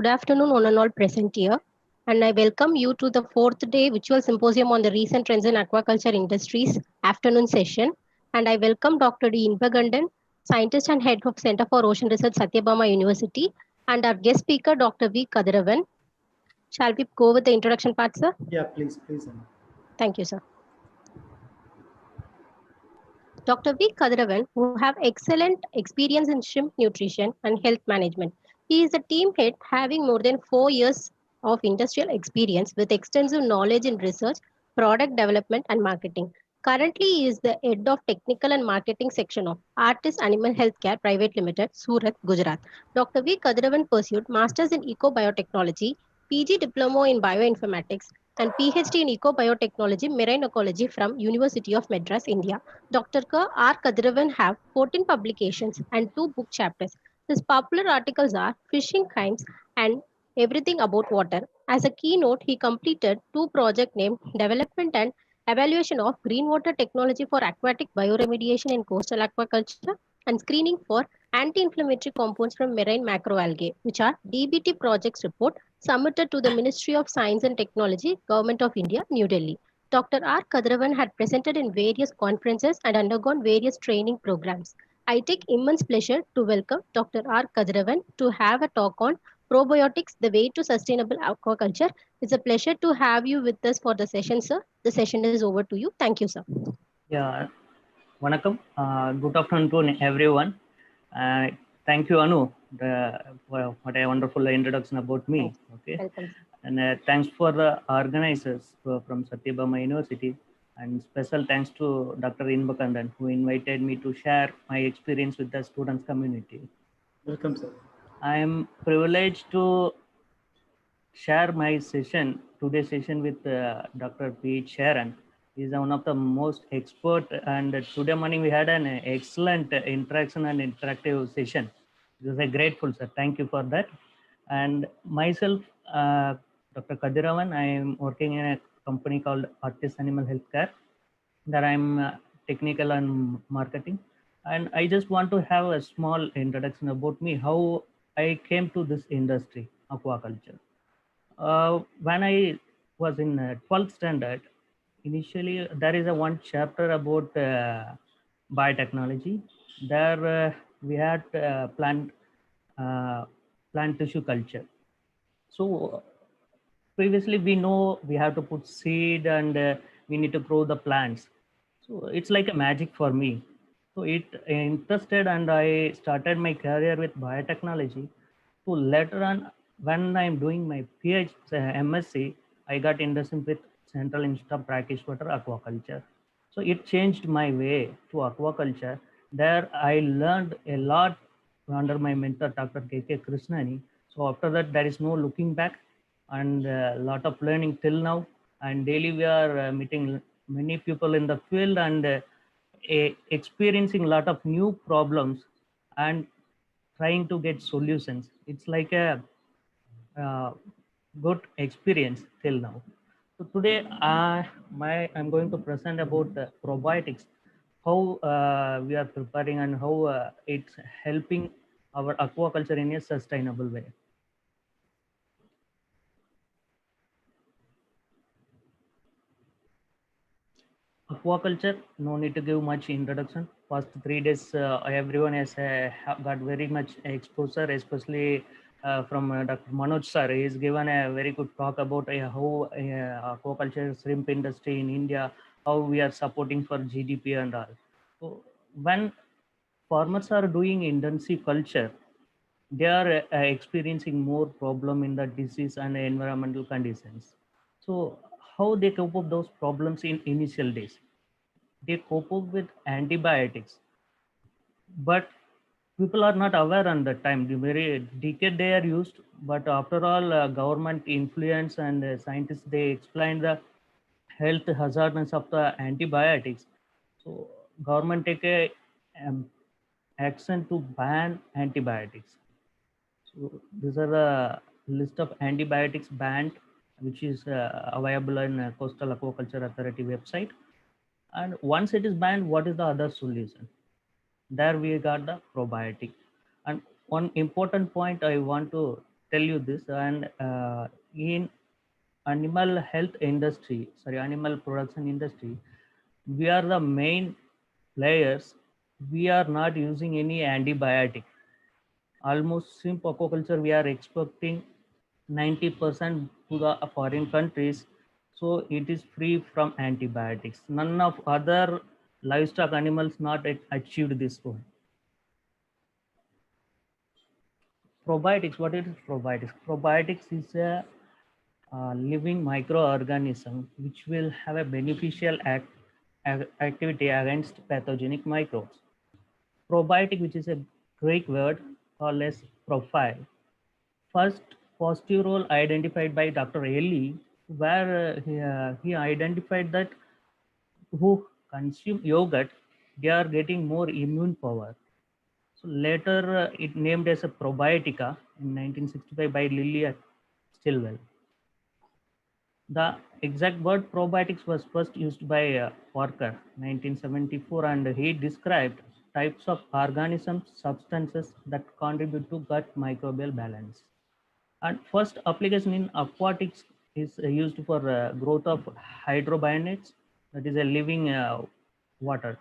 Good afternoon, one and all present here. And I welcome you to the fourth day virtual symposium on the recent trends in aquaculture industries afternoon session. And I welcome Dr. D. Inbagandan, scientist and head of Center for Ocean Research, Satyabama University, and our guest speaker, Dr. V. Kadiravan. Shall we go with the introduction part, sir? Yeah, please. Thank you, sir. Dr. V. Kadiravan, who have excellent experience in shrimp nutrition and health management. He is a team head having more than 4 years of industrial experience with extensive knowledge in research, product development, and marketing. Currently, he is the head of technical and marketing section of Artis Animal Healthcare Private Limited, Surat, Gujarat. Dr. V. Kadiravan pursued masters in ecobiotechnology, PG diploma in bioinformatics, and PhD in ecobiotechnology, marine ecology from University of Madras, India. Dr. R. Kadiravan have 14 publications and 2 book chapters. His popular articles are Fishing Crimes and Everything About Water. As a keynote, he completed 2 projects named Development and Evaluation of Green Water Technology for Aquatic Bioremediation in Coastal Aquaculture and Screening for Anti-Inflammatory Compounds from Marine Macroalgae, which are DBT projects report submitted to the Ministry of Science and Technology, Government of India, New Delhi. Dr. R. Kadiravan had presented in various conferences and undergone various training programs. I take immense pleasure to welcome Dr. R. Kadiravan to have a talk on probiotics, the way to sustainable aquaculture. It's a pleasure to have you with us for the session, sir. The session is over to you. Thank you, sir. Yeah, Vanakkam. Good afternoon to everyone. Thank you, Anu, for what a wonderful introduction about me. Okay. Welcome. And thanks for the organizers from Satyabama University, and special thanks to Dr. Inbagandan, who invited me to share my experience with the students community. Welcome, sir. I am privileged to share my session, today's session with Dr. P. Sharon. He is one of the most expert, and today morning we had an excellent interaction and interactive session. It was a grateful, sir. Thank you for that. And myself, Dr. Kadiravan, I am working in a company called Artis Animal Healthcare, that I'm technical and marketing. And I just want to have a small introduction about me, how I came to this industry, aquaculture. When I was in 12th standard, initially there is a one chapter about biotechnology. There we had uh, plant tissue culture. So previously we know we have to put seed and we need to grow the plants. So it's like a magic for me. So it interested, and I started my career with biotechnology. So later on, when I'm doing my PhD, MSc, I got interested with Central Institute of Brackish Water Aquaculture. So it changed my way to aquaculture. There I learned a lot under my mentor, Dr. K.K. Krishnani. So after that, there is no looking back, and a lot of learning till now. And daily we are meeting many people in the field, and experiencing a lot of new problems and trying to get solutions. It's like a good experience till now. So today, I'm going to present about probiotics, how we are preparing and how it's helping our aquaculture in a sustainable way. Aquaculture, no need to give much introduction. Past 3 days, everyone has got very much exposure, especially from Dr. Manoj sir. He's given a very good talk about how aquaculture shrimp industry in India, how we are supporting for GDP and all. So when farmers are doing intensive culture, they are experiencing more problem in the disease and environmental conditions. So how they cope up those problems in initial days? They cope up with antibiotics, but people are not aware on the time. The very decade they are used, but after all, government influence and scientists, they explain the health hazardness of the antibiotics. So government take a um, action to ban antibiotics. So these are the list of antibiotics banned, which is available in Coastal Aquaculture Authority website. And once it is banned, what is the other solution? There we got the probiotic. And one important point I want to tell you this. And in animal health industry, sorry, animal production industry, we are the main players. We are not using any antibiotic. Almost in aquaculture, we are exporting 90% to the foreign countries. So it is free from antibiotics. None of other livestock animals not achieved this goal. Probiotics, what is probiotics? Probiotics is a living microorganism which will have a beneficial activity against pathogenic microbes. Probiotic, which is a Greek word called as profile. First positive role identified by Dr. Eli, where he identified that who consume yogurt, they are getting more immune power. So later it named as a probiotica in 1965 by Lilly Stilwell. The exact word probiotics was first used by Parker 1974, and he described types of organisms, substances that contribute to gut microbial balance. And first application in aquatics is used for growth of hydrobionates, that is a living water.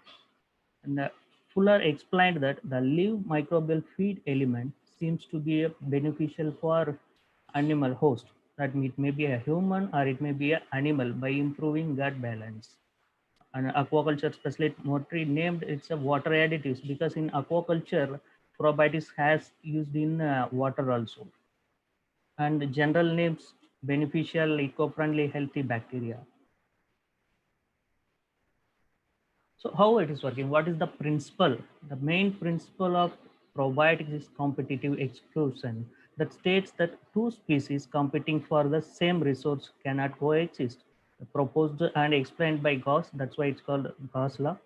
And Fuller explained that the live microbial feed element seems to be beneficial for animal host. That it may be a human or it may be an animal by improving gut balance. And aquaculture specialist Motri named it's a water additives because in aquaculture probiotics has used in water also. And general names beneficial, eco-friendly, healthy bacteria. So how it is working? What is the principle? The main principle of probiotics is competitive exclusion that states that two species competing for the same resource cannot coexist. Proposed and explained by Gauss. That's why it's called Gauss law.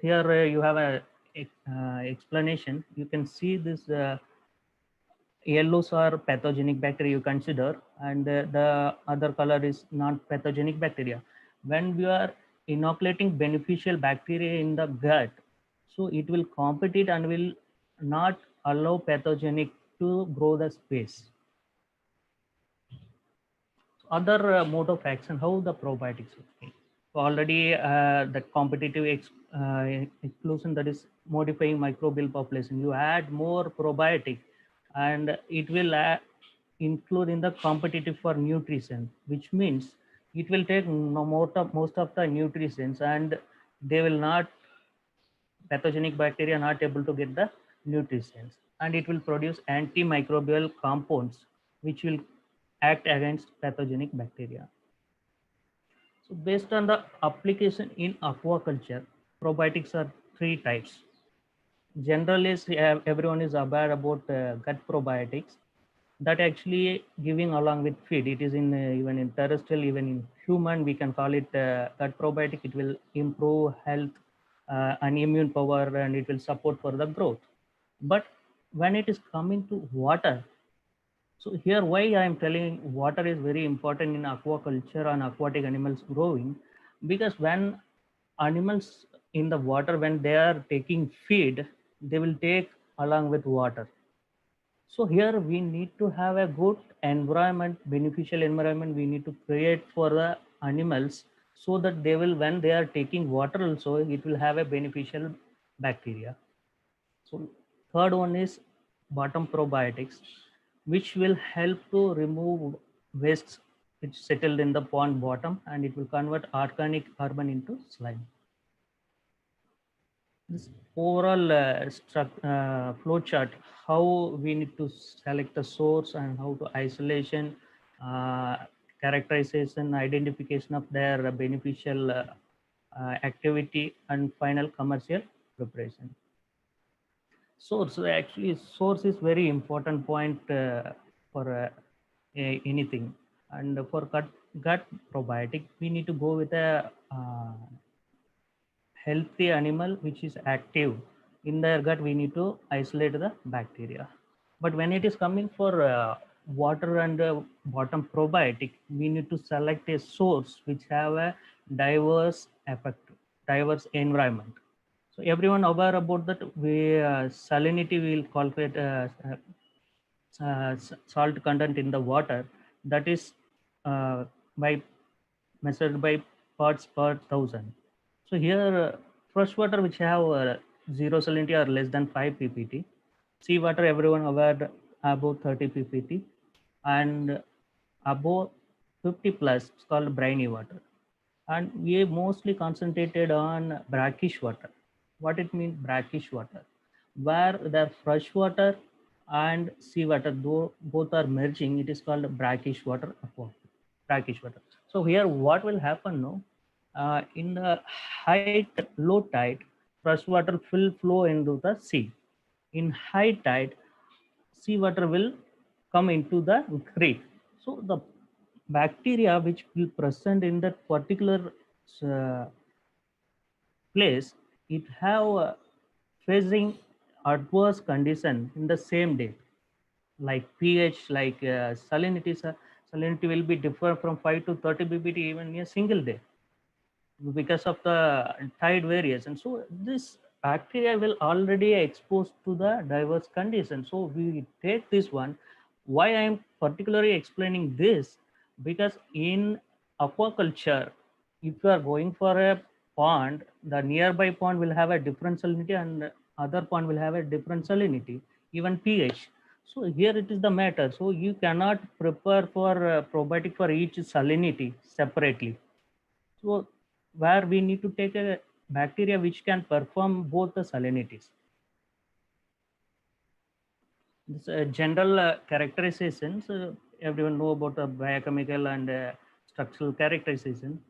Here you have a explanation. You can see this yellows are pathogenic bacteria you consider, and the other color is non-pathogenic bacteria. When we are inoculating beneficial bacteria in the gut, so it will compete and will not allow pathogenic to grow the space. Other mode of action, how the probiotics working. So already the competitive exclusion, that is modifying microbial population. You add more probiotic and it will include in the competitive for nutrition, which means it will take most of the nutrients and they will not, pathogenic bacteria not able to get the nutrients, and it will produce antimicrobial compounds which will act against pathogenic bacteria. So based on the application in aquaculture, probiotics are three types. Generally, everyone is aware about gut probiotics that actually giving along with feed. It is in even in terrestrial, even in human, we can call it gut probiotic. It will improve health and immune power, and it will support for the growth. But when it is coming to water, so here why I am telling water is very important in aquaculture and aquatic animals growing, because when animals in the water, when they are taking feed, they will take along with water. So here we need to have a good environment, beneficial environment we need to create for the animals, so that they will, when they are taking water also, it will have a beneficial bacteria. So third one is bottom probiotics, which will help to remove wastes which settled in the pond bottom, and it will convert organic carbon into slime. This overall flow chart, how we need to select the source and how to isolation, characterization, identification of their beneficial activity, and final commercial preparation. Source, actually source is very important point for anything. And for gut probiotic, we need to go with a healthy animal which is active. In their gut we need to isolate the bacteria. But when it is coming for water and bottom probiotic, we need to select a source which have a diverse effect, diverse environment. So everyone aware about that, we salinity will calculate salt content in the water, that is uh, by measured by parts per thousand. So here fresh water which have zero salinity or less than 5 ppt, seawater everyone aware above 30 ppt, and above 50 plus it's called briny water. And we mostly concentrated on brackish water. What it means brackish water? Where the fresh water and seawater, though both are merging, it is called brackish water. Brackish water. So here, what will happen now? In the low tide, fresh water will flow into the sea. In high tide, seawater will come into the creek. So the bacteria which will present in that particular uh, place, it have facing adverse condition in the same day, like pH, like salinity. Salinity will be different from 5 to 30 bpt even in a single day because of the tide variation. So this bacteria will already exposed to the diverse conditions. So we take this one. Why I am particularly explaining this? Because in aquaculture, if you are going for a pond, the nearby pond will have a different salinity and other pond will have a different salinity, even pH. So here it is the matter. So you cannot prepare for probiotic for each salinity separately. So where we need to take a bacteria which can perform both the salinities. This general characterizations, everyone know about the biochemical and structural characterization.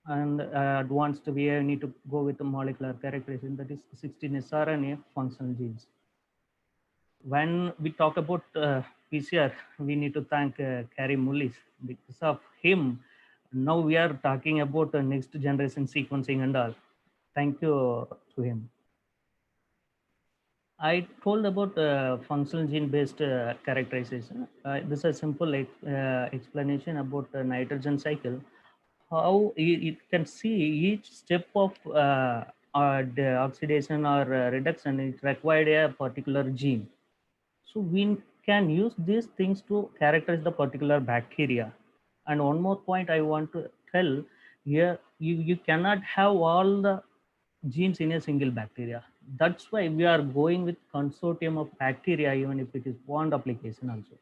And advanced we need to go with the molecular characterization, that is 16 sRNA functional genes. When we talk about PCR, we need to thank Carey Mullis. Because of him, now we are talking about next generation sequencing and all. Thank you to him. I told about functional gene based characterization. This is a simple explanation about the nitrogen cycle. How it can see each step of the oxidation or reduction, it required a particular gene. So we can use these things to characterize the particular bacteria. And one more point I want to tell here, you cannot have all the genes in a single bacteria. That's why we are going with consortium of bacteria, even if it is bond application also.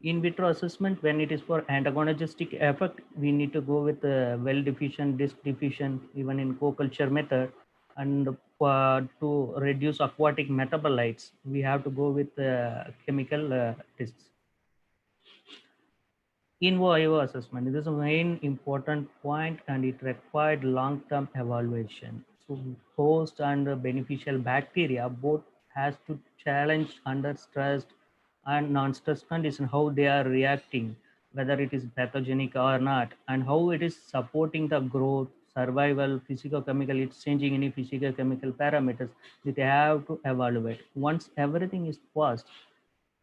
In vitro assessment, when it is for antagonistic effect, we need to go with well diffusion, disk diffusion, even in co-culture method. And to reduce aquatic metabolites, we have to go with chemical disks. In vivo assessment, this is a main important point and it required long-term evaluation. So host and beneficial bacteria both has to challenge under stressed and non-stress condition, how they are reacting, whether it is pathogenic or not, and how it is supporting the growth, survival, physicochemical, it's changing any physicochemical parameters that they have to evaluate. Once everything is passed,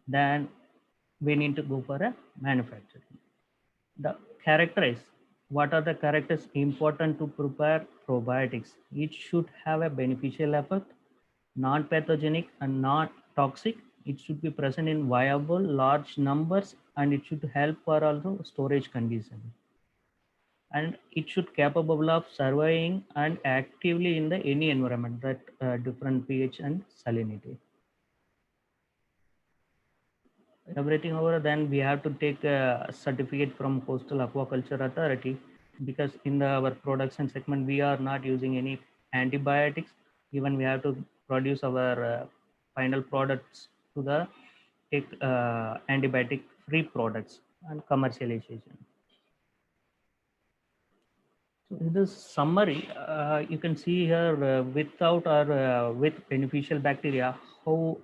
then we need to go for a manufacturing. The characterize, what are the characters important to prepare probiotics? It should have a beneficial effect, non-pathogenic and not toxic. It should be present in viable large numbers and it should help for also storage condition. And it should capable of surviving and actively in the any environment that different pH and salinity. Everything over, then we have to take a certificate from Coastal Aquaculture Authority, because in our production segment we are not using any antibiotics. Even we have to produce our final products to the take antibiotic free products and commercialization. So in this summary, you can see here without or with beneficial bacteria, how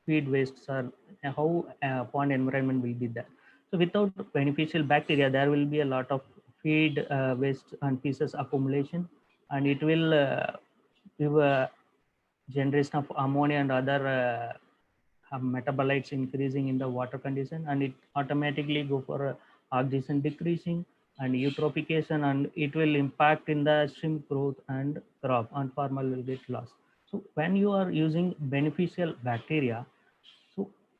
feed wastes are, how pond environment will be there. So without beneficial bacteria, there will be a lot of feed waste and pieces accumulation, and it will give a generation of ammonia and other metabolites increasing in the water condition, and it automatically go for oxygen decreasing and eutrophication, and it will impact in the shrimp growth and crop, and farmer will get lost. So when you are using beneficial bacteria,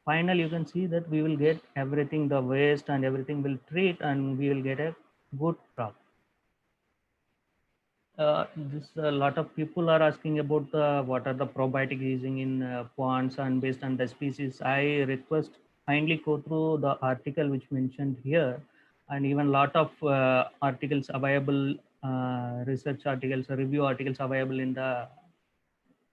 final you can see that we will get everything, the waste and everything will treat, and we will get a good crop. This a lot of people are asking about what are the probiotic using in ponds and based on the species. I request kindly go through the article which mentioned here, and even lot of articles available, research articles, review articles available in the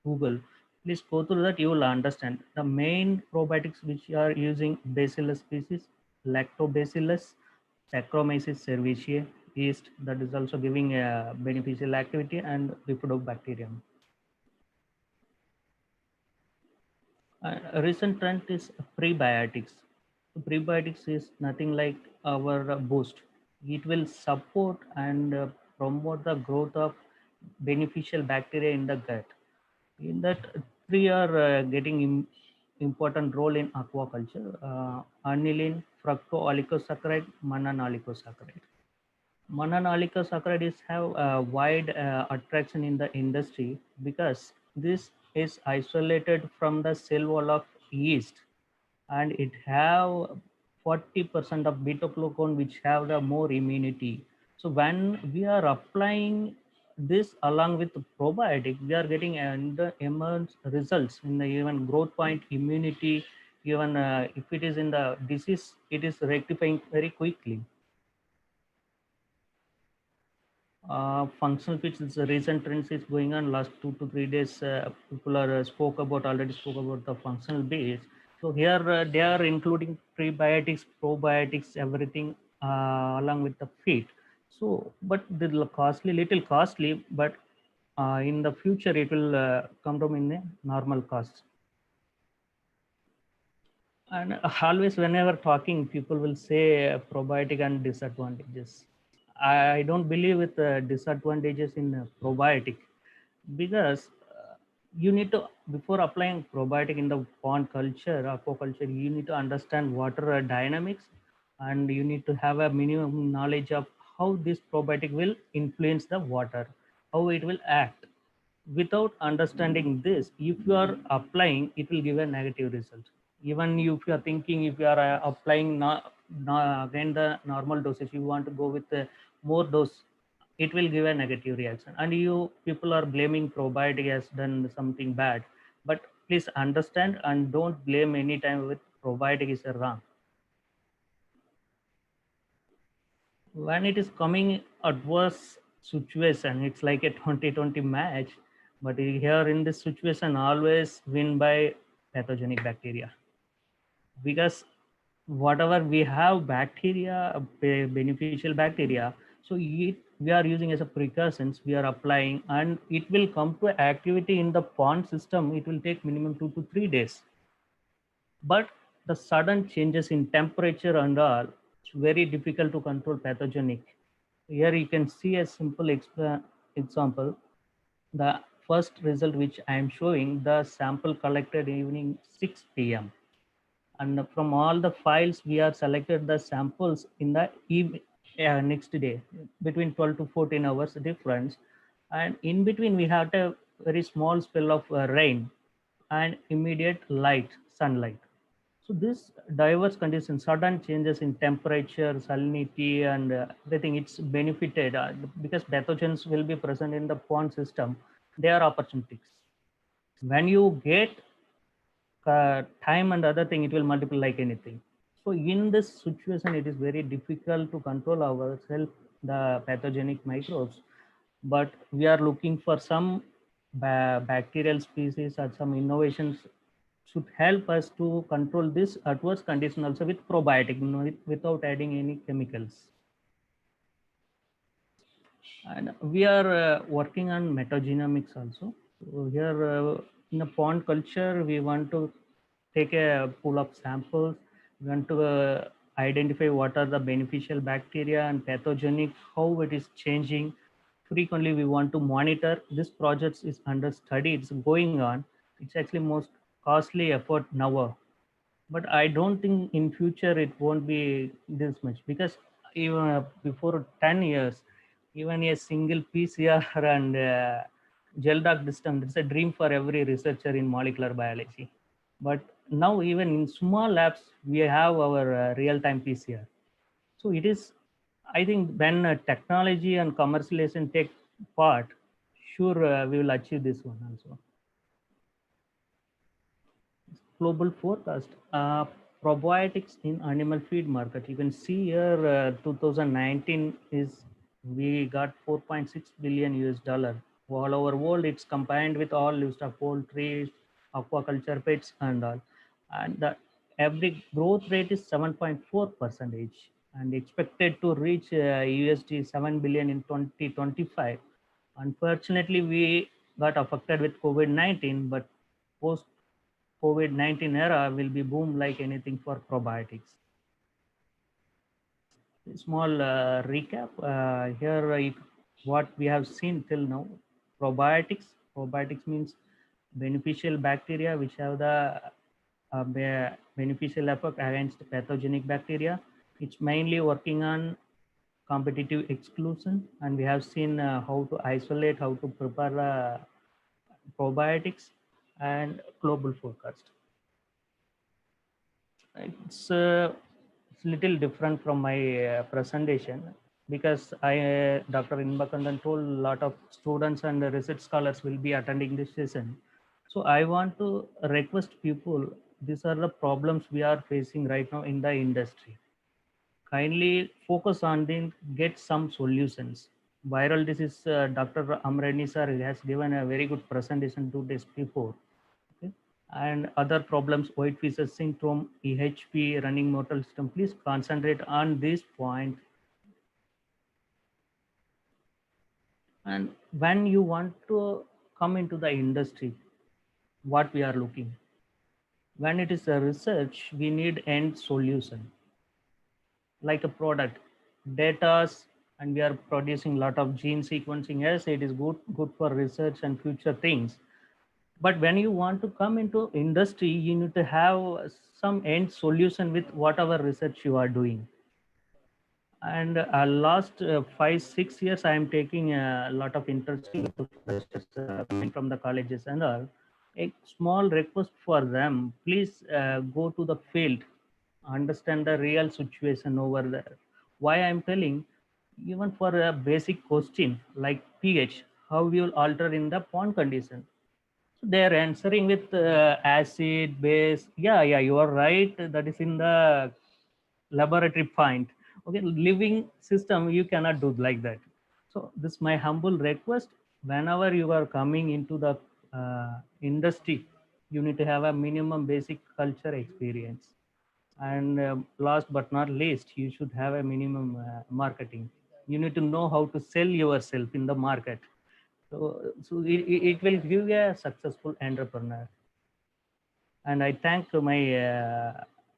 Google. Please go through that. You will understand the main probiotics which are using Bacillus species, Lactobacillus, Saccharomyces cerevisiae, yeast that is also giving a beneficial activity, and Bifidobacterium. A recent trend is prebiotics. Prebiotics is nothing like our boost. It will support and promote the growth of beneficial bacteria in the gut. In that, three are getting important role in aquaculture: aniline, fructo-oligosaccharide, monooligosaccharide. Monooligosaccharide have a wide attraction in the industry because this is isolated from the cell wall of yeast, and it have 40% of beta glucan which have the more immunity. So when we are applying this along with the probiotic, we are getting immense results in the even growth point, immunity. Even if it is in the disease, it is rectifying very quickly. Functional fits is a recent trends is going on last 2 to 3 days. People are already spoke about the functional base. So here they are including prebiotics, probiotics, everything along with the feed. So, but the little costly, but in the future it will come down in a normal cost. And always whenever talking, people will say probiotic and disadvantages. I don't believe with disadvantages in probiotic, because you need to, before applying probiotic in the pond culture, aquaculture, you need to understand water dynamics, and you need to have a minimum knowledge of how this probiotic will influence the water, how it will act. Without understanding this, if you are applying, it will give a negative result. Even if you are thinking, if you are applying again the normal dosage, you want to go with more dose, it will give a negative reaction, and you people are blaming probiotic has done something bad. But please understand and don't blame any time with probiotic is wrong. When it is coming adverse situation, it's like a 2020 match, but here in this situation always win by pathogenic bacteria, because whatever we have bacteria, beneficial bacteria, so we are using as a precautions, we are applying, and it will come to activity in the pond system. It will take minimum 2 to 3 days, but the sudden changes in temperature and all, it's very difficult to control pathogenic. Here you can see a simple example. The first result which I am showing, the sample collected evening 6 p.m. and from all the files we are selected the samples in the next day, between 12 to 14 hours difference, and in between we had a very small spell of rain and immediate sunlight. So this diverse conditions, sudden changes in temperature, salinity, and everything, it's benefited because pathogens will be present in the pond system. They are opportunities. When you get time and other thing, it will multiply like anything. So in this situation, it is very difficult to control ourselves, the pathogenic microbes. But we are looking for some bacterial species or some innovations should help us to control this adverse condition also with probiotic, without adding any chemicals. And we are working on metagenomics also. So here in a pond culture, we want to take a pool of samples. We want to identify what are the beneficial bacteria and pathogenic, how it is changing. Frequently, we want to monitor. This project is under study. It's going on. It's actually most costly effort now, but I don't think in future it won't be this much, because even before 10 years, even a single PCR and gel dark distance, it's a dream for every researcher in molecular biology. But now even in small labs, we have our real-time PCR. So it is, I think when technology and commercialization take part, sure we will achieve this one also. Global forecast, probiotics in animal feed market. You can see here 2019 is we got 4.6 billion US dollar. All over world, it's combined with all livestock, poultry, aquaculture, pets, and all. And the every growth rate is 7.4 percentage, and expected to reach USD 7 billion in 2025. Unfortunately, we got affected with COVID-19, but post COVID-19 era will be boom like anything for probiotics. Small recap here, what we have seen till now. Probiotics means beneficial bacteria which have the beneficial effect against pathogenic bacteria. It's mainly working on competitive exclusion, and we have seen how to isolate, how to prepare probiotics and global forecast. It's little different from my presentation because Dr. Inbakandan told a lot of students and research scholars will be attending this session. So I want to request people, these are the problems we are facing right now in the industry. Kindly focus on them, get some solutions. Viral disease, Dr. Amrani sir has given a very good presentation 2 days before. Okay. And other problems, white fever syndrome, EHP, running mortal system, please concentrate on this point. And when you want to come into the industry, what we are looking, when it is a research, we need end solution like a product, datas, and we are producing a lot of gene sequencing. Yes, it is good for research and future things. But when you want to come into industry, you need to have some end solution with whatever research you are doing. And last 5-6 years, I am taking a lot of interest with the freshers coming from the colleges and all. A small request for them, please go to the field, understand the real situation over there. Why I'm telling, even for a basic question like pH, how you will alter in the pond condition. So they're answering with acid, base. Yeah, you are right. That is in the laboratory point. Okay, living system, you cannot do like that. So this is my humble request. Whenever you are coming into the industry, you need to have a minimum basic culture experience. And last but not least, you should have a minimum marketing. You need to know how to sell yourself in the market. So it will give you a successful entrepreneur. And I thank my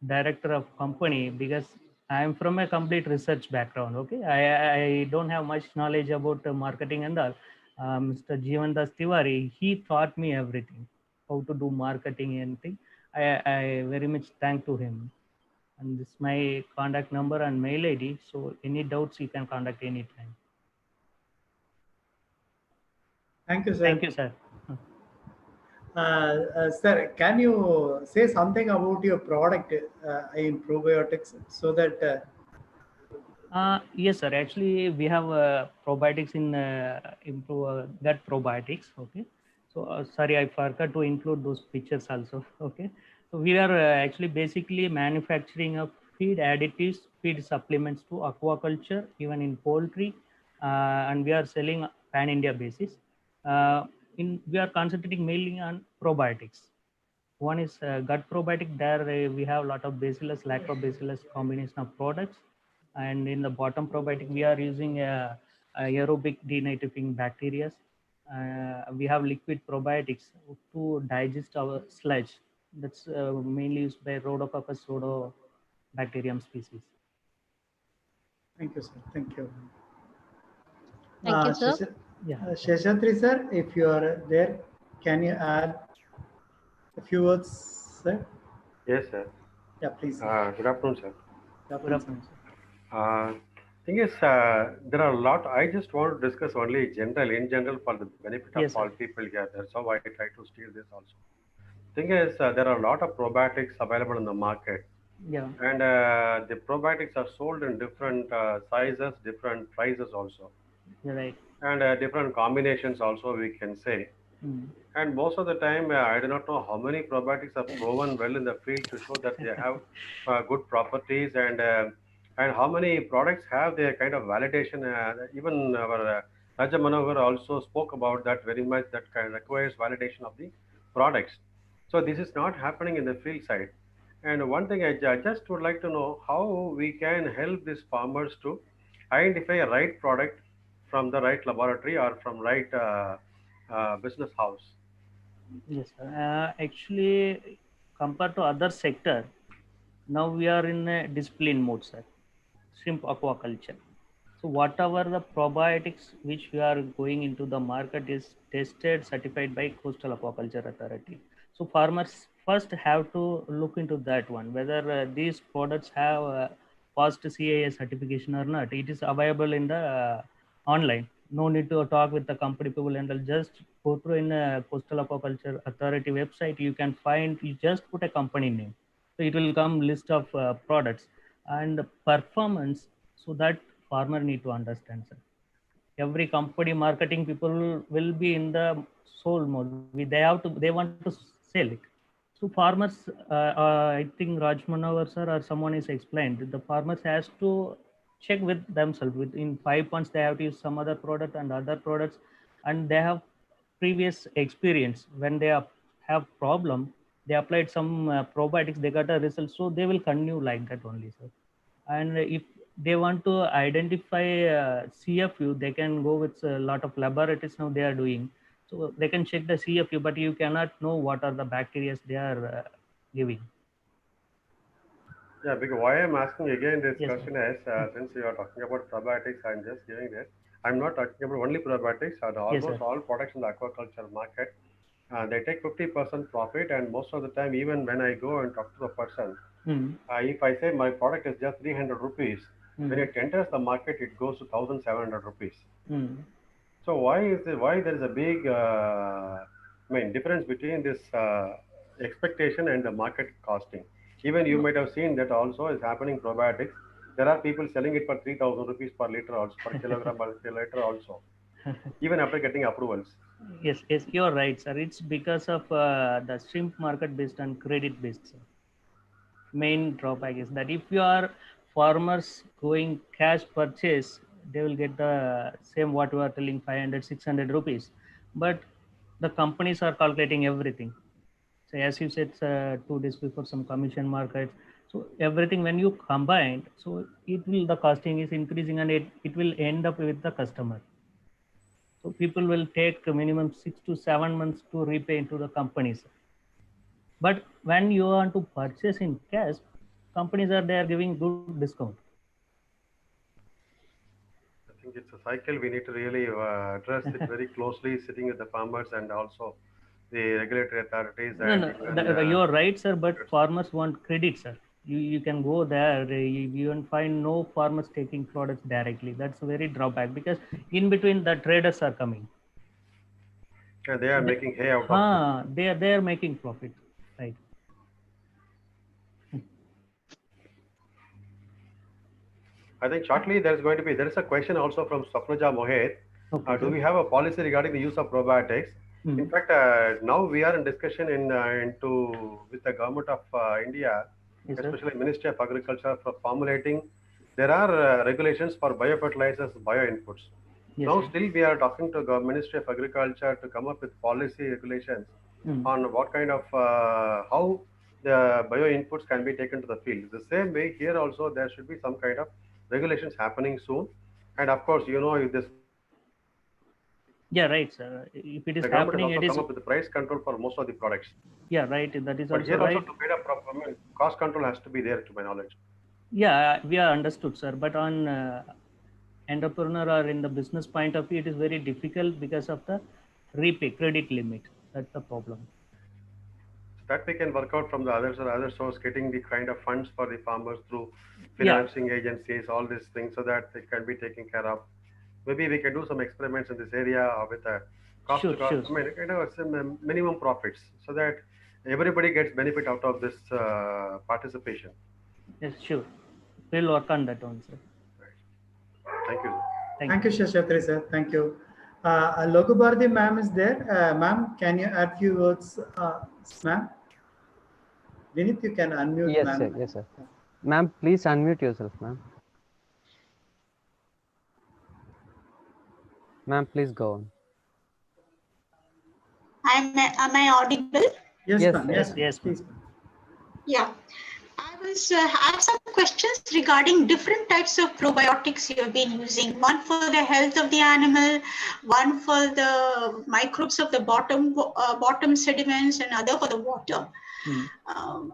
director of company because I am from a complete research background. Okay, I don't have much knowledge about marketing and all. Mr. Jeevan Das Tiwari, he taught me everything, how to do marketing and thing. I very much thank to him. And this is my contact number and mail ID. So any doubts you can contact anytime. Thank you, sir. Thank you, sir. Sir, can you say something about your product in probiotics so that yes, sir. Actually, we have probiotics in improve gut probiotics. Okay. So sorry, I forgot to include those pictures also. Okay. So we are actually basically manufacturing of feed additives, feed supplements to aquaculture, even in poultry, and we are selling pan India basis. We are concentrating mainly on probiotics. One is gut probiotic. There we have a lot of bacillus, lactobacillus combination of products. And in the bottom probiotic, we are using aerobic denatifying bacteria. We have liquid probiotics to digest our sludge. That's mainly used by Rhodococcus rhodobacterium species. Thank you, sir. Thank you. Thank you, sir. Sheshatri, sir, if you are there, can you add a few words, sir? Yes, sir. Yeah, please. Good afternoon, sir. Good afternoon, sir. Thing is, there are a lot. I just want to discuss only in general for the benefit of all people here. That's how I try to steer this also. Thing is, there are a lot of probiotics available in the market, Yeah, and the probiotics are sold in different sizes, different prices also, you're right. and different combinations also, we can say. Mm. And most of the time, I do not know how many probiotics are proven well in the field to show that they have good properties, and how many products have their kind of validation. Even our Raja Manohar also spoke about that very much. That kind of requires validation of the products. So this is not happening in the field side. And one thing I just would like to know how we can help these farmers to identify a right product from the right laboratory or from right business house. Yes, sir. Actually, compared to other sector, now we are in a discipline mode, sir. Shrimp aquaculture. So whatever the probiotics which we are going into the market is tested, certified by Coastal Aquaculture Authority. So farmers first have to look into that one, whether these products have passed CAA certification or not. It is available in the online. No need to talk with the company people, and I'll just go through in Coastal Aquaculture Authority website. You can find, you just put a company name. So it will come list of products and performance, so that farmer need to understand, sir. Every company marketing people will be in the soul mode. They want to sell it. So farmers, I think Raj Manohar sir or someone is explained, the farmers has to check with themselves. Within 5 months they have to use some other product and other products, and they have previous experience. When they have problem, they applied some probiotics, they got a result, so they will continue like that only, sir. And if they want to identify CFU, they can go with a lot of laboratories now they are doing. So they can check the CFU, but you cannot know what are the bacteria they are giving. Yeah, because why I'm asking again this Yes, sir. question is since you are talking about probiotics, I'm just giving this. I'm not talking about only probiotics. Yes, Almost sir. all products in the aquaculture market, they take 50% profit, and most of the time, even when I go and talk to the person, Hmm. if I say my product is just 300 rupees, when Hmm. it enters the market, it goes to 1,700 rupees. Hmm. So why there is a big difference between this expectation and the market costing? Even you No. might have seen that also is happening probiotics. There are people selling it for 3,000 rupees per liter also per kilogram per liter also, even after getting approvals. Yes, yes, you're right, sir. It's because of the shrimp market based on credit based, sir. Main drawback is that if you are farmers going cash purchase, they will get the same what you are telling, 500, 600 rupees. But the companies are calculating everything. So as you said 2 days before, some commission markets. So everything when you combine, so it will, the costing is increasing, and it will end up with the customer. So people will take a minimum 6 to 7 months to repay into the companies. But when you want to purchase in cash, companies are there giving good discount. I think it's a cycle we need to really address it very closely, sitting with the farmers and also the regulatory authorities No, and no, even you're right, sir. But markets. farmers want credit, sir. You can go there. You will find no farmers taking products directly. That's a very drawback, because in between the traders are coming. And they So are making hay out of this. they are making profit, right? I think shortly there is a question also from Safraja Mohed. Okay, Do sir. we have a policy regarding the use of probiotics? In Hmm. fact, now we are in discussion into with the government of India, Yes, sir. especially Ministry of Agriculture, for formulating. There are regulations for biofertilizers, bio inputs. Yes, Now, sir. still we are talking to the Ministry of Agriculture to come up with policy regulations Hmm. on what kind of how the bio inputs can be taken to the field. The same way here also there should be some kind of regulations happening soon. And of course, you know, if this Yeah, right, sir. If it is the government has happening, also it is. come up with the price control for most of the products. Yeah, right. That is But also here also right. to pay the proper cost control has to be there to my knowledge. Yeah, we are understood, sir. But on entrepreneur or in the business point of view, it is very difficult because of the repay credit limit. That's the problem. So that we can work out from the other source, getting the kind of funds for the farmers through Yeah, financing agencies, all these things, so that they can be taken care of. Maybe we can do some experiments in this area with a cost to sure, cost. sure, I sir. mean, some minimum profits, so that everybody gets benefit out of this participation. Yes, sure. We'll work on that one, sir. Thank you. Thank you, Sheshatri sir. Thank you. Logu Bharati ma'am is there. Ma'am, can you add few words, ma'am? Vinith, you can unmute, Yes, ma'am. sir. Yes, sir. Ma'am, please unmute yourself, ma'am. Ma'am, please go on. Am I audible? Yes, Yes, ma'am. sir. Yes, Yes, please. ma'am. Yeah. I have some questions regarding different types of probiotics you have been using. One for the health of the animal, one for the microbes of the bottom sediments, and other for the water. Hmm.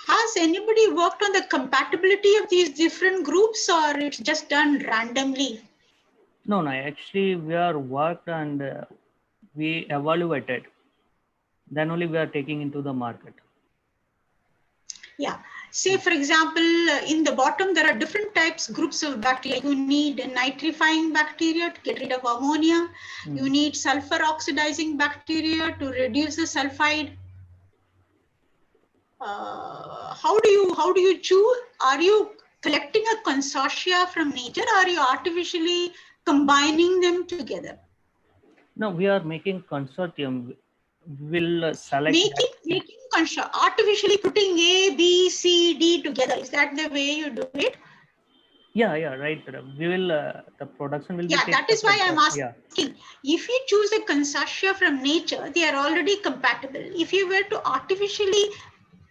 Has anybody worked on the compatibility of these different groups, or it's just done randomly? No, no. Actually, we are worked and we evaluated. Then only we are taking into the market. Yeah. Say, for example, in the bottom, there are different groups of bacteria. You need a nitrifying bacteria to get rid of ammonia. You need sulfur oxidizing bacteria to reduce the sulfide. How do you choose? Are you collecting a consortia from nature, or are you artificially combining them together? No, we are making consortium. We'll select Making consortia, artificially putting A, B, C, D together. Is that the way you do it? Yeah, right. We will the production will be. Yeah, that is why I'm asking. Yeah. If you choose a consortia from nature, they are already compatible. If you were to artificially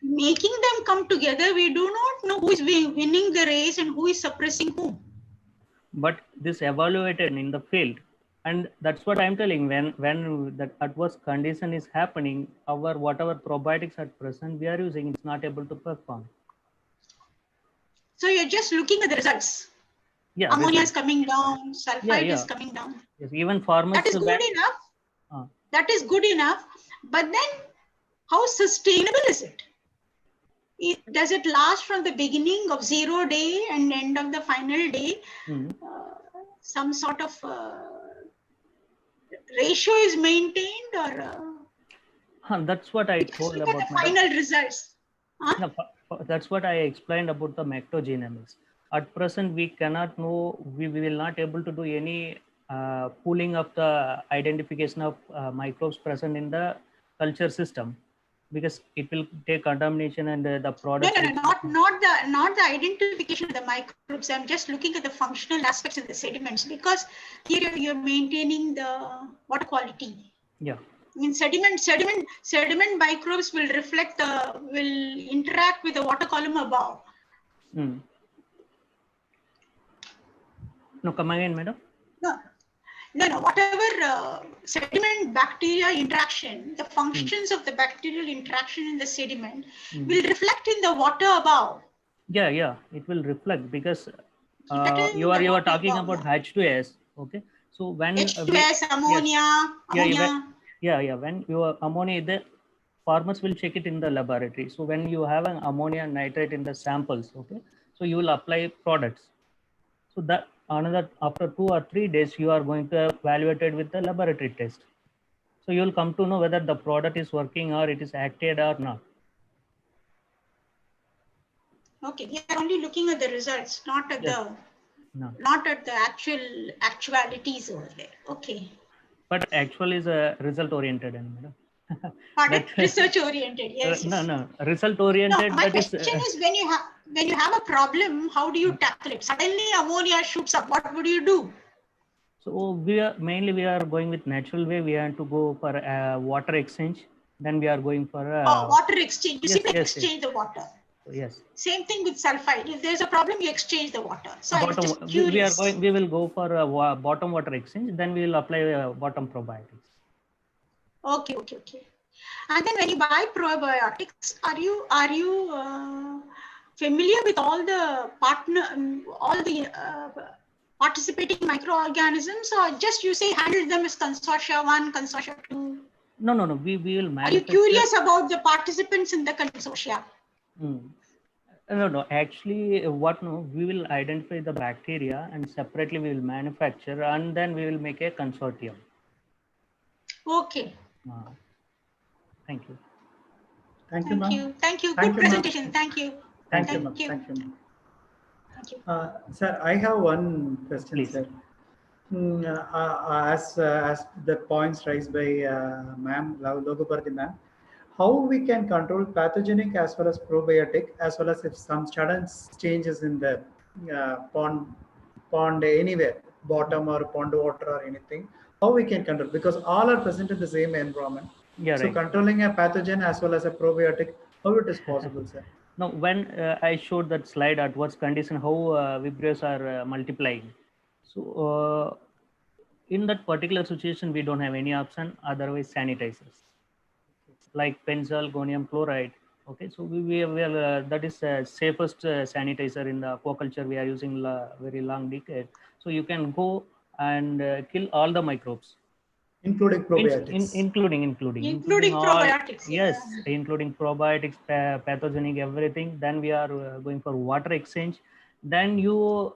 making them come together, we do not know who is winning the race and who is suppressing whom. But this evaluated in the field, and that's what I'm telling. When that adverse condition is happening, our whatever probiotics at present we are using, it's not able to perform. So you're just looking at the results. Yeah, ammonia is coming down, sulfide is coming down. Yes, even farmers. That is good enough. That is good enough. But then, how sustainable is it? Does it last from the beginning of 0 day and end of the final day? Some sort of ratio is maintained, or that's what I told about the final results. No, that's what I explained about the mactogenomics. At present, we cannot know, we will not able to do any pooling of the identification of microbes present in the culture system, because it will take contamination and the product. No, not the identification of the microbes. I'm just looking at the functional aspects of the sediments, because here you're maintaining the water quality. Yeah. I mean, sediment microbes will interact with the water column above. No, come again, madam. No. Whatever sediment bacteria interaction, the functions of the bacterial interaction in the sediment will reflect in the water above. Yeah, it will reflect, because you are talking about H2S. Okay, so when H2S, ammonia. When your ammonia, the farmers will check it in the laboratory. So when you have an ammonia nitrate in the samples, okay, so you will apply products. So that after 2 or 3 days, you are going to evaluate it with the laboratory test. So you will come to know whether the product is working or it is acted or not. Okay, we are only looking at the results, not at the actualities over there. Okay. But actual is a result oriented, madam. Pardon? Research oriented. Yes. No. Result oriented. No, my question is, when you have a problem, how do you tackle it? Suddenly ammonia shoots up. What would you do? So we are going with natural way. We have to go for water exchange. Then we are going for water exchange. You simply exchange the water. Yes. Same thing with sulfide. If there's a problem, you exchange the water. So I was just curious. We will go for bottom water exchange. Then we will apply bottom probiotics. Okay. And then when you buy probiotics, are you familiar with all the participating microorganisms, or just you say handle them as consortia 1, consortia 2? No. We will manufacture. Are you curious about the participants in the consortia? No. Actually, we will identify the bacteria and separately we will manufacture, and then we will make a consortium. Okay. Thank you. Thank you, Thank ma'am. you. Thank you. Thank Good you, ma'am. presentation. Thank you. Thank you, Thank ma'am. you. Thank you, ma'am. Thank you. Sir, I have one question, Please. sir. As the points raised by ma'am, Logopathy ma'am, how we can control pathogenic as well as probiotic, as well as if some sudden changes in the pond anywhere, bottom or pond water or anything, how we can control, because all are present in the same environment. Yeah, So right. controlling a pathogen as well as a probiotic, how it is possible, sir? Now, when I showed that slide at what's condition, how Vibrios are multiplying. So, in that particular situation, we don't have any option, otherwise sanitizers like benzol, gonium chloride. Okay, so we are that is safest sanitizer in the aquaculture. We are using very long decade. So you can go and kill all the microbes. Including Means probiotics. Including all, probiotics. yes, Yeah. including probiotics, pathogenic, everything. Then we are going for water exchange. Then you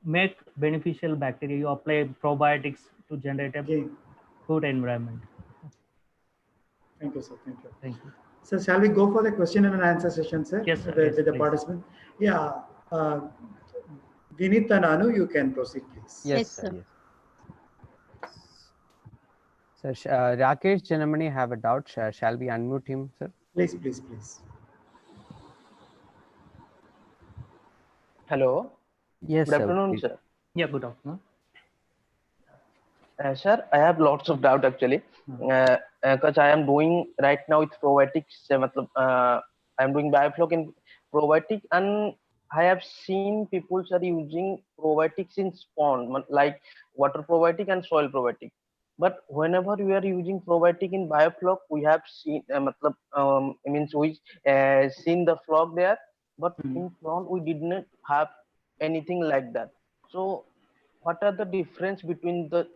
make beneficial bacteria. You apply probiotics to generate a Okay. good environment. Thank you, sir. Thank you. Thank you. So shall we go for the question and answer session, sir? Yes, sir. With Yes, the please. participant. Yeah. Vinith and Anu, you can proceed, please. Yes, Yes, sir. sir. Yes. Sir, Rakesh Janamani have a doubt. Shall we unmute him, sir? Please, please, please. Hello. Yes, Good sir. afternoon, Please. sir. Yeah, good afternoon. Sir, I have lots of doubt actually, because I am doing right now with probiotics. I am doing biofloc in probiotic, and I have seen people are using probiotics in spawn, like water probiotic and soil probiotic. But whenever we are using probiotic in biofloc, we have seen, means we seen the flock there, but in prawn we did not have anything like that. So what are the difference between the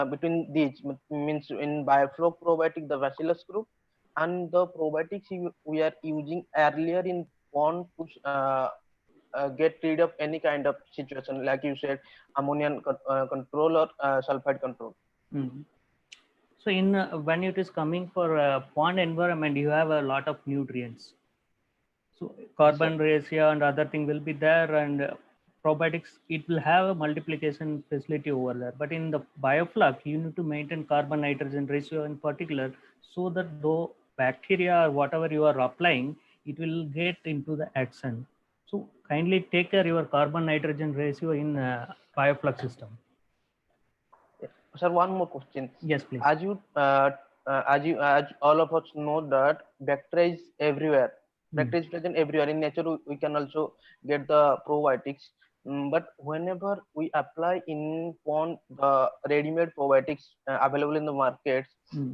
between these, means in biofloc probiotic, the bacillus group, and the probiotics we are using earlier in pond to get rid of any kind of situation, like you said, ammonia control or sulfide control. So in when it is coming for pond environment, you have a lot of nutrients. So carbon ratio and other thing will be there, and probiotics, it will have a multiplication facility over there. But in the bioflux, you need to maintain carbon nitrogen ratio in particular, so that though bacteria or whatever you are applying, it will get into the action. So kindly take care your carbon nitrogen ratio in bioflux system. Sir, one more question. Yes, please. As as all of us know that bacteria is everywhere. Bacteria is present everywhere. In nature, we can also get the probiotics. But whenever we apply in pond the ready-made probiotics available in the markets,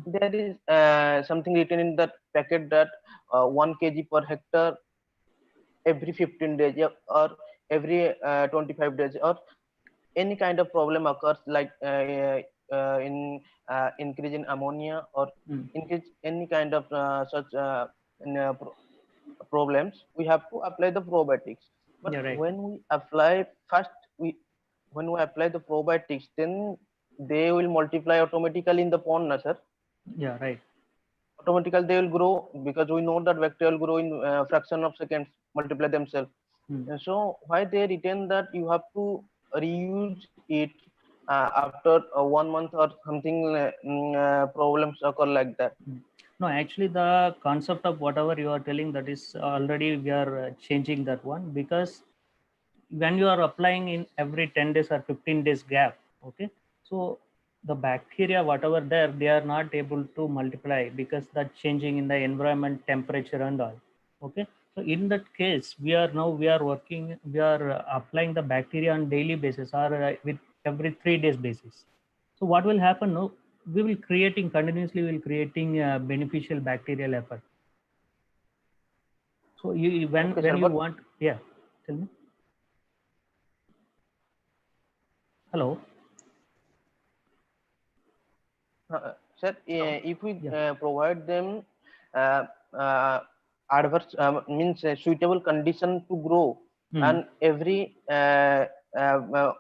there is something written in that packet that 1 kg per hectare every 15 days, or every 25 days, or any kind of problem occurs, like in increase in ammonia, or increase any kind of such problems, we have to apply the probiotics. But Yeah, right. when we apply when we apply the probiotics, then they will multiply automatically in the pond, na, sir? Yeah, right. Automatically they will grow, because we know that bacteria will grow in fraction of seconds, multiply themselves. And so why they retain that you have to reuse it after 1 month or something, problems occur like that? No, actually the concept of whatever you are telling, that is already we are changing that one, because when you are applying in every 10 days or 15 days gap, okay, so the bacteria whatever there, they are not able to multiply, because that changing in the environment, temperature and all. Okay, so in that case, we are applying the bacteria on daily basis, or with every 3 days basis. So what will happen now, we will continuously creating beneficial bacterial effect. So when Okay, sir, you want, yeah, tell me. Hello. Sir, if we Yeah. provide them adverse, means suitable condition to grow, and every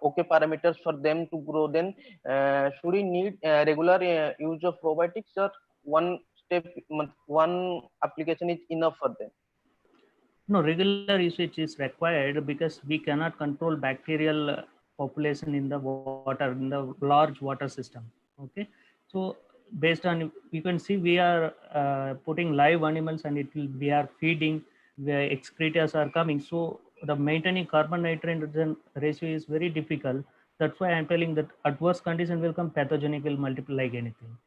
okay parameters for them to grow, then should we need regular use of probiotics, or one step, one application is enough for them? No, regular usage is required because we cannot control bacterial population in the water, in the large water system. Okay, so based on, you can see we are putting live animals and we are feeding, the excretors are coming. So the maintaining carbon nitrogen ratio is very difficult. That's why I'm telling that adverse condition will come, pathogenic will multiply like anything.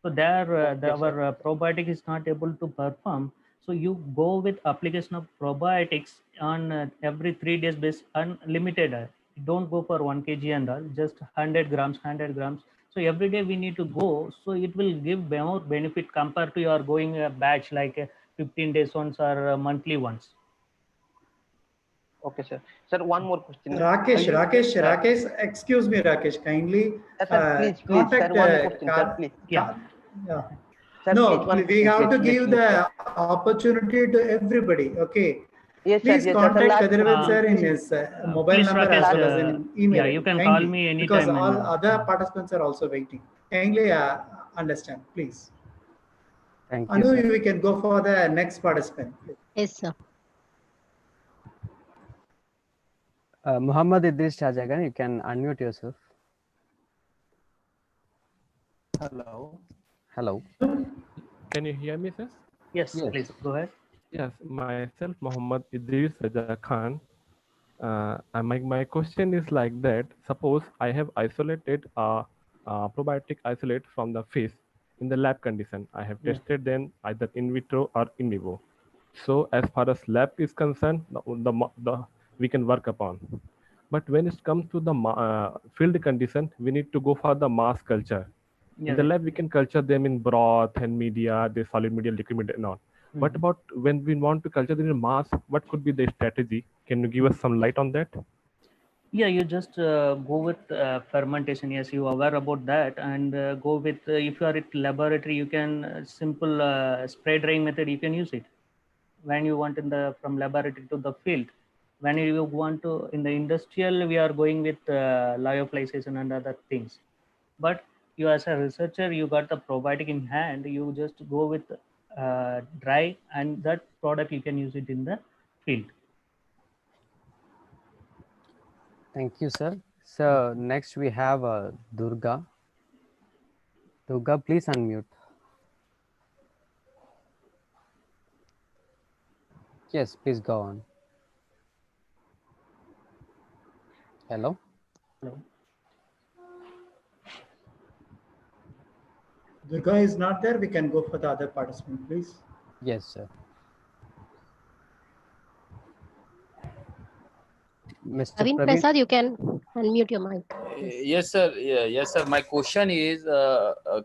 So there, our probiotic is not able to perform. So you go with application of probiotics on every 3 days base, unlimited. Don't go for 1 kg and all, just 100 grams, 100 grams. So every day we need to go. So it will give more benefit compared to your going a batch like 15 days once or monthly once. Okay, sir. Sir, one more question. Rakesh, excuse me, Rakesh, kindly sir, please, contact. sir, one question, sir, please. Yeah. Sir, No, please, we have to give yes, the opportunity to everybody. Okay. Yes, Please sir, yes, contact sir. Kadirvel sir in his mobile Please, number Rakesh, as well as in email. yeah, you can kindly, call me anytime. because all other participants are also waiting. Kindly understand, please. Thank you, Anu, sir. we can go for the next participant. Yes, sir. Muhammad Idris Shajagan, you can unmute yourself. Hello. Hello. Can you hear me, sir? Yes, please go ahead. Yes, myself, Muhammad Idris Raja Khan. My question is like that. Suppose I have isolated a probiotic isolate from the fish in the lab condition. I have tested them either in vitro or in vivo. So as far as lab is concerned, we can work upon. But when it comes to the field condition, we need to go for the mass culture. In the lab, we can culture them in broth and media, the solid media, liquid media, and all. What about when we want to culture them in mass? What could be the strategy? Can you give us some light on that? Yeah, you just go with fermentation. Yes, you are aware about that, and go with if you are at laboratory, you can simple spray drying method. You can use it when you want in the from laboratory to the field. When you want to in the industrial, we are going with lyophilization and other things. But you as a researcher, you got the probiotic in hand. You just go with dry, and that product you can use it in the field. Thank you, sir. So next we have Durga. Durga, please unmute. Yes, please go on. Hello. Hello. Durga is not there. We can go for the other participant, please. Yes, sir. Mr. Naveen Praveen. Prasad, you can unmute your mic. Yes, sir. Yes, sir. My question is,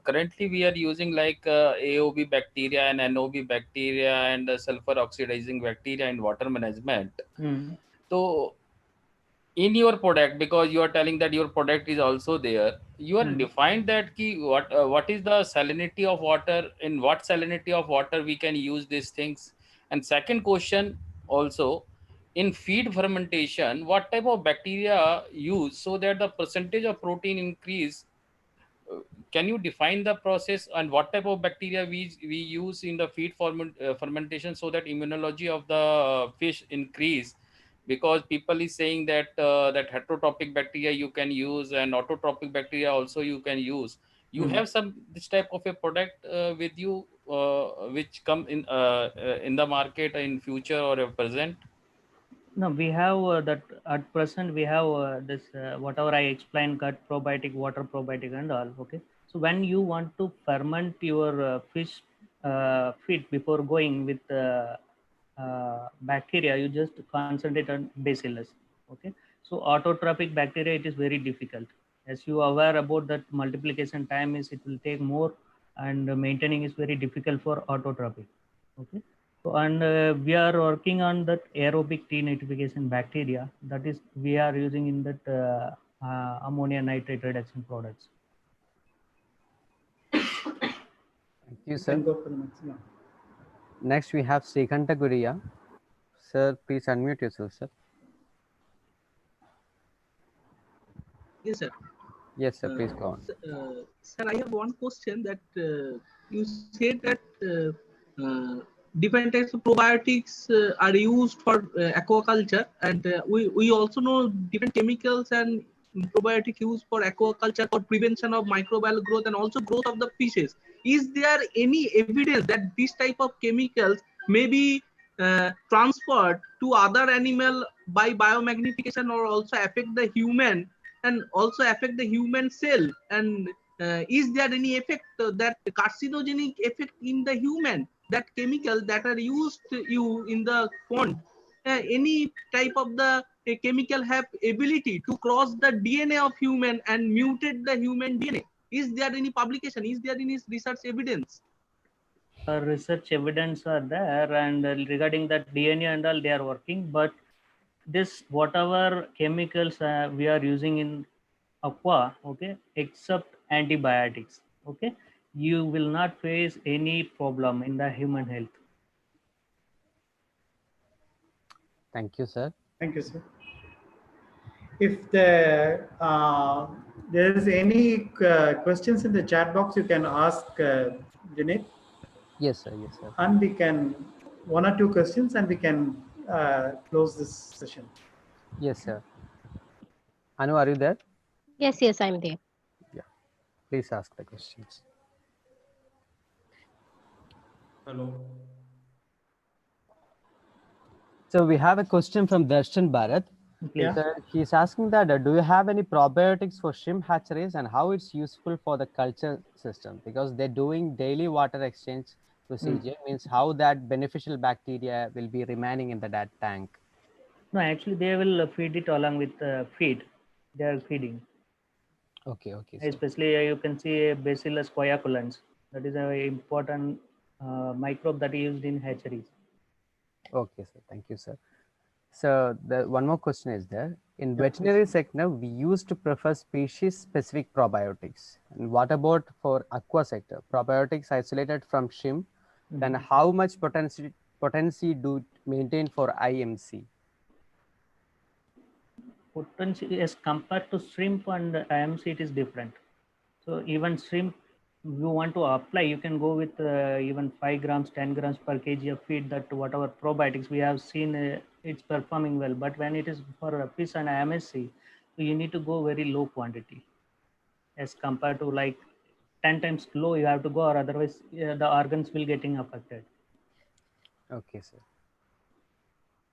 currently we are using like AOB bacteria and NOB bacteria and sulfur oxidizing bacteria in water management. So in your product, because you are telling that your product is also there, you are defined that key what is the salinity of water, in what salinity of water we can use these things. And second question also, in feed fermentation, what type of bacteria use so that the percentage of protein increase? Can you define the process and what type of bacteria we use in the feed fermentation so that immunology of the fish increase? Because people is saying that that heterotrophic bacteria you can use and autotrophic bacteria also you can use. You have some this type of a product with you which come in the market in future or present? No, we have that at present. We have this whatever I explained: gut probiotic, water probiotic, and all. Okay. So when you want to ferment your fish feed before going with bacteria, you just concentrate on bacillus. Okay. So autotrophic bacteria, it is very difficult. As you are aware about that, multiplication time is it will take more, and maintaining is very difficult for autotrophic. Okay. So, and we are working on that aerobic denitrification bacteria, that is we are using in that ammonia nitrate reduction products. Thank you, sir. Can go for the next one. Next we have Srikhanta Guriya. Sir, please unmute yourself, sir. Yes, sir. Yes, sir. Please go on. Sir, I have one question that you said that different types of probiotics are used for aquaculture, and we also know different chemicals and probiotic used for aquaculture for prevention of microbial growth and also growth of the fishes. Is there any evidence that this type of chemicals may be transferred to other animal by biomagnification, or also affect the human and also affect the human cell? And is there any effect that carcinogenic effect in the human, that chemical that are used you in the pond, any type of the chemical have ability to cross the DNA of human and mutate the human DNA? Is there any publication? Is there any research evidence? Research evidence are there, and regarding that DNA and all, they are working. But this whatever chemicals we are using in aqua, okay, except antibiotics, okay, you will not face any problem in the human health. Thank you, sir. Thank you, sir. If there is any questions in the chat box, you can ask Junaid. Yes, sir. Yes, sir. And we can, one or two questions, and we can close this session. Yes, sir. Anu, are you there? Yes, yes, I'm there. Yeah. Please ask the questions. Hello. So we have a question from Darshan Bharat. Please. So he's asking that do you have any probiotics for shrimp hatcheries and how it's useful for the culture system? Because they're doing daily water exchange procedure, means how that beneficial bacteria will be remaining in that tank. No, actually they will feed it along with feed. They are feeding. Okay, okay. Especially you can see Bacillus coagulant. That is an important microbe that is used in hatcheries. Okay, sir. Thank you, sir. So the one more question is there. In veterinary sector, we used to prefer species-specific probiotics. And what about for aqua sector? Probiotics isolated from shrimp, then how much potency do it maintain for IMC? Potency as compared to shrimp and IMC, it is different. So even shrimp, you want to apply, you can go with even 5 grams, 10 grams per kg of feed, that whatever probiotics we have seen, it's performing well. But when it is for fish and MSC, you need to go very low quantity as compared to like 10 times low you have to go, or otherwise the organs will getting affected. Okay, sir.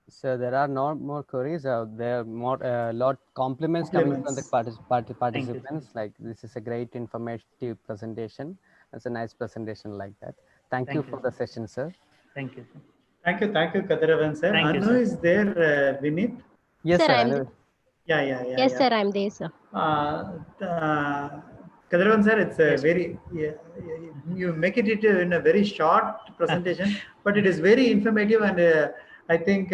So there are no more queries. There are more lot compliments coming from the participants. Like this is a great informative presentation. It's a nice presentation like that. Thank you for the session, sir. Thank you. Thank you, Kathiravan, sir. Thank you, Anu sir. is there, Vinit? Yes, Sir, sir. I'm Yeah. sir, I'm there, sir. Kathiravan, sir, it's a very, you make it in a very short presentation, but it is very informative, and I think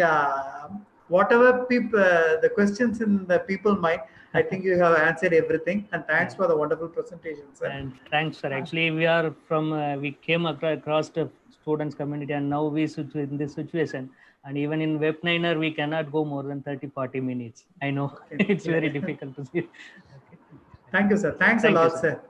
whatever the questions in the people mind, I think you have answered everything, and thanks for the wonderful presentation, sir. And thanks, sir. Actually, we are from, we came across the students community, and now we sit in this situation. And even in Webniner, we cannot go more than 30-40 minutes. I know it's very difficult to see. Thank you, sir. Thanks a lot, sir.